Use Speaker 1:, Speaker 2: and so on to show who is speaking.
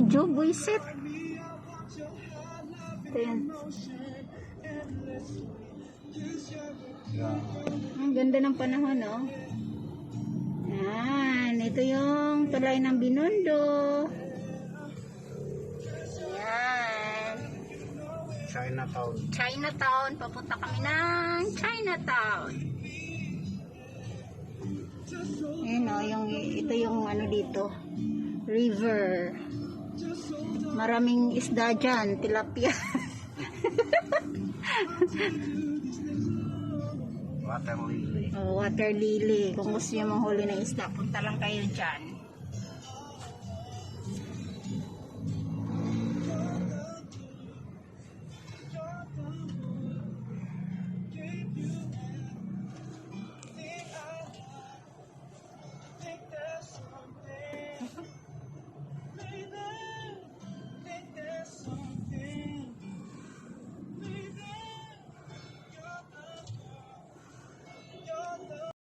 Speaker 1: medyo buisit. Ito yan. Ang ganda ng panahon, no? Yan, ito yung tulay ng Binondo. Yan.
Speaker 2: Chinatown.
Speaker 1: Chinatown. Papunta kami ng Chinatown. Yan, no? Ito yung ano dito. River. Maraming isda dyan. Tilapia.
Speaker 2: Water lily.
Speaker 1: Oh, water lily. Kung gusto nyo manghuli ng isda, punta lang kayo dyan.